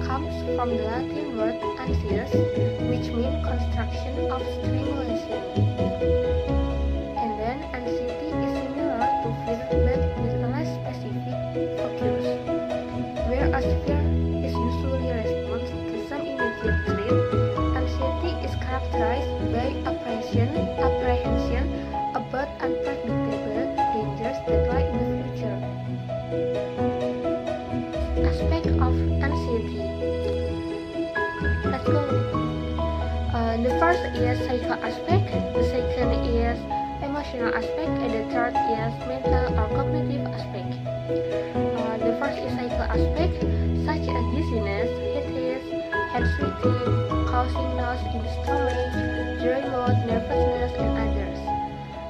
comes from the Latin word anxius, which means construction of strangulation. And then anxiety is similar to fear but with a less specific focus, whereas fear is usually response to some immediate threat. Anxiety is characterized by apprehension about unpredictable dangers that lie in the future. Aspect of anxiety. Let's go. The first is psycho aspect, the second is emotional aspect, and the third is mental or cognitive aspect. The first is psycho aspect, such as dizziness, headache, head sweating, causing nausea in the stomach, dry mouth, nervousness, and others.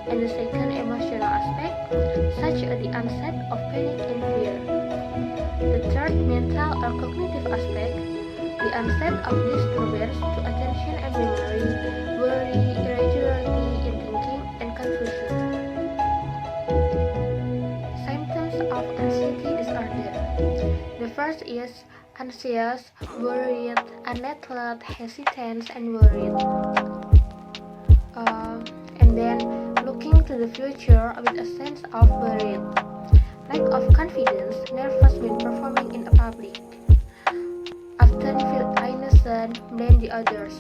And the second emotional aspect, such as the onset of panic and fear. The third mental or cognitive aspect, the onset of disturbance to attention and memory, worry, irregularity in thinking, and confusion. Symptoms of anxiety disorder. The first is anxious, worried, unsettled, hesitant, and worried. And then looking to the future with a sense of worried. Lack of confidence, nervous when performing in a public. Often feel innocent than the others.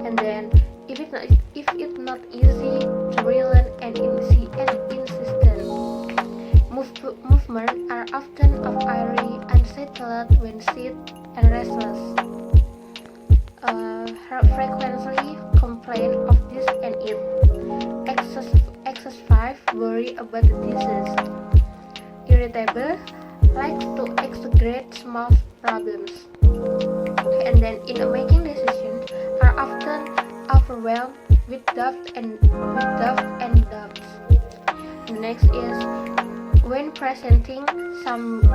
And then, if it's not easy to rely and insistent. Movement are often of airy, unsettled when sit and restless. Frequently complain of this and it. Excess 5 worry about the disease. Irritable, likes to exaggerate small problems. And then in making decisions are often overwhelmed with doubt and doubts. The next is when presenting something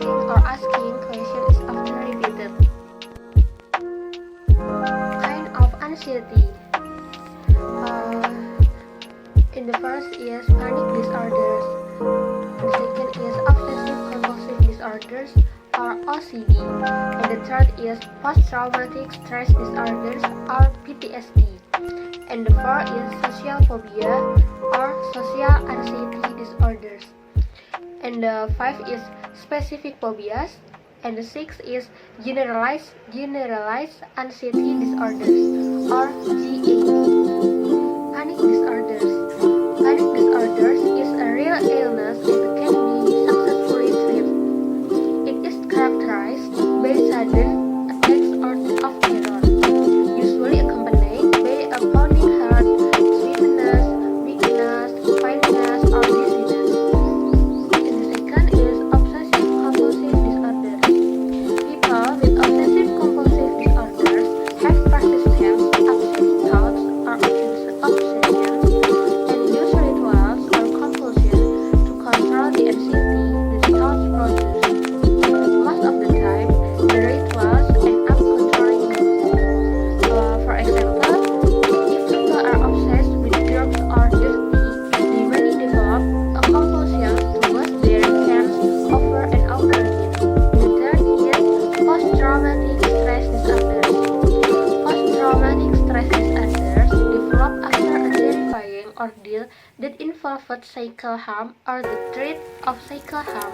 or asking questions is often repeated. Kind of anxiety. In the first is panic disorders. The second is obsessive compulsive disorders or OCD. And the third is post-traumatic stress disorders or PTSD. And the fourth is social phobia or social anxiety disorders. And the fifth is specific phobias. And the sixth is generalized anxiety disorders or GAD. Panic disorders. Panic disorders is a real illness that can be successfully treated. It is characterized by sudden attacks of terror, usually accompanied by a pounding heart, sleepiness, weakness, faintness, or dizziness. And the second is obsessive-compulsive disorders. People with obsessive-compulsive disorders have persistent, obsessive thoughts or obsessions, and use rituals or compulsion to control the anxiety the thoughts produce. Most of the time, the rituals end up controlling them. For example, if people are obsessed with drugs or dirty, they may develop a compulsion to wash their hands over and over again. The third is post-traumatic stress disorders. Post-traumatic stress disorders develop after a terrifying ordeal that involved physical harm or the threat of physical harm.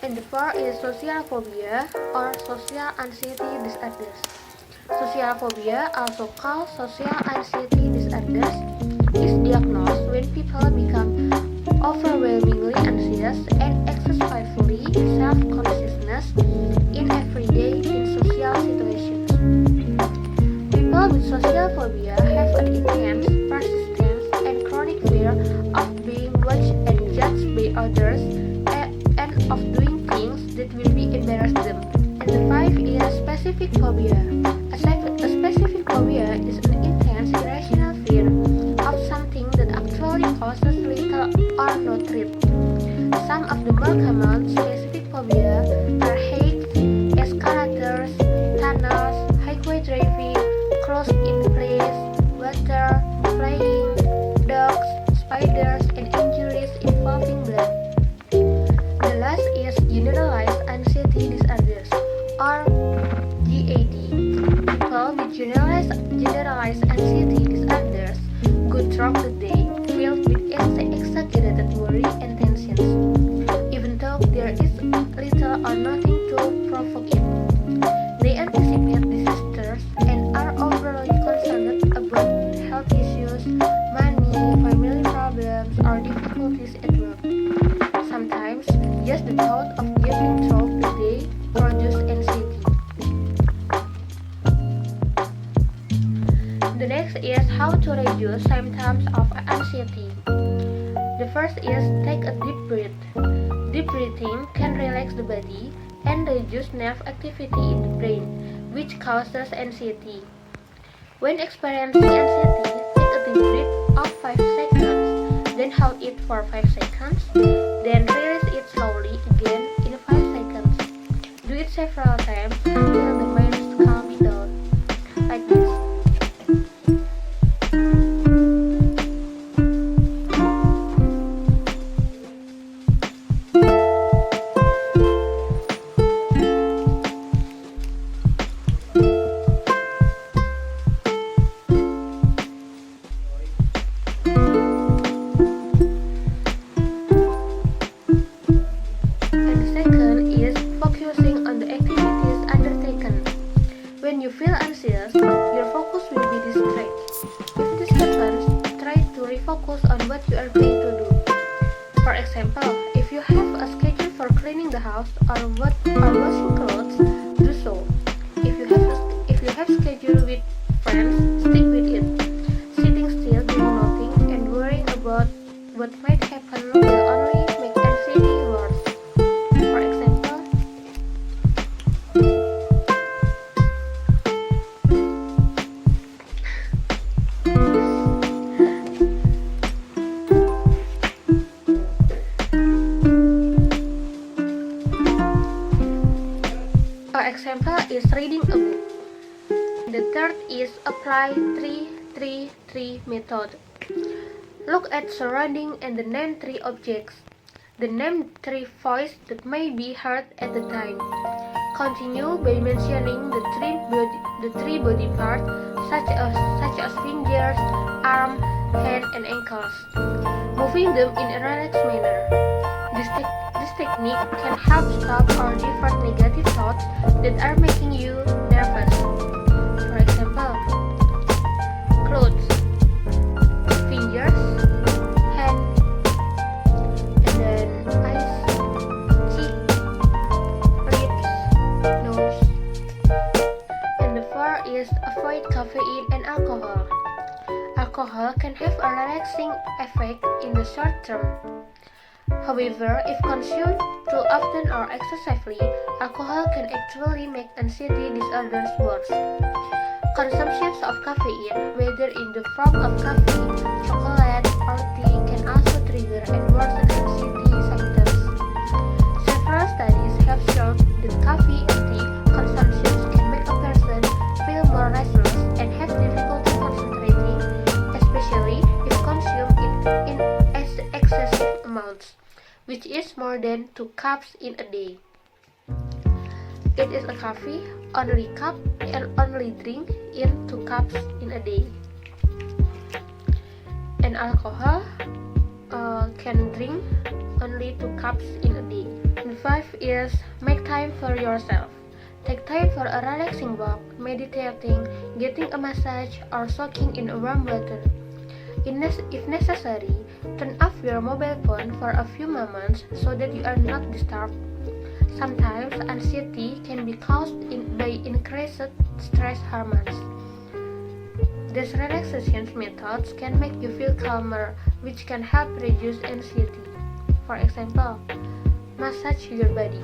And the fourth is social phobia or social anxiety disorders. Social phobia, also called social anxiety disorders, is diagnosed when people become overwhelmingly anxious and excessively self-consciousness in everyday and social situations. People with social phobia have an intense, persistent, and chronic fear of being watched and judged by others and of doing things that will be embarrass them. And the fifth is specific phobia. A specific phobia is an intense, irrational fear of something that actually causes little or no threat. Some of the more common specific phobia are heights, escalators, tunnels, highway driving, closed in place, water, flying, dogs, spiders, and injuries involving blood. The last is generalized or GAD. People with generalized anxiety disorders go through the day filled with exaggerated worry and tensions, even though there is little or nothing to provoke it. They anticipate disasters and are overly concerned about health issues, money, family problems, or difficulties at work. Sometimes, just the thought of getting through the day produces anxiety. The next is how to reduce symptoms of anxiety. The first is take a deep breath. Deep breathing can relax the body and reduce nerve activity in the brain, which causes anxiety. When experiencing anxiety, take a deep breath of 5 seconds, then hold it for 5 seconds, then release it slowly again in 5 seconds. Do it several times until the mind calms down, like this. When you feel anxious, your focus will be distracted. If this happens, try to refocus on what you are going to do. For example, if you have a schedule for cleaning the house or washing clothes, do so. If you have schedule with friends, stick with it. Sitting still, doing nothing, and worrying about what might happen will only make anxiety worse. For example, is reading a book. The third is apply 3-3-3 method. Look at surrounding and name 3 objects. The name 3 voices that may be heard at the time. Continue by mentioning the three body parts such as fingers, arm, hand, and ankles, moving them in a relaxed manner. This technique can help stop or divert negative thoughts that are making you nervous. For example, clothes, fingers, hand, and then eyes, cheek, lips, nose. And the fourth is avoid caffeine and alcohol. Alcohol can have a relaxing effect in the short term. However, if consumed too often or excessively, alcohol can actually make anxiety disorders worse. Consumption of caffeine, whether in the form of coffee, chocolate, or tea, can also trigger and worsen anxiety symptoms. Several studies have shown that coffee and tea consumption can make a person feel more restless and have difficulty concentrating, especially if consumed in excessive amounts, which is more than 2 cups in a day. It is a coffee, only cup and only drink in 2 cups in a day. And alcohol can drink only 2 cups in a day. And 5 is make time for yourself. Take time for a relaxing walk, meditating, getting a massage, or soaking in warm water. If necessary, turn off your mobile phone for a few moments so that you are not disturbed. Sometimes anxiety can be caused by increased stress hormones. These relaxation methods can make you feel calmer, which can help reduce anxiety. For example, massage your body.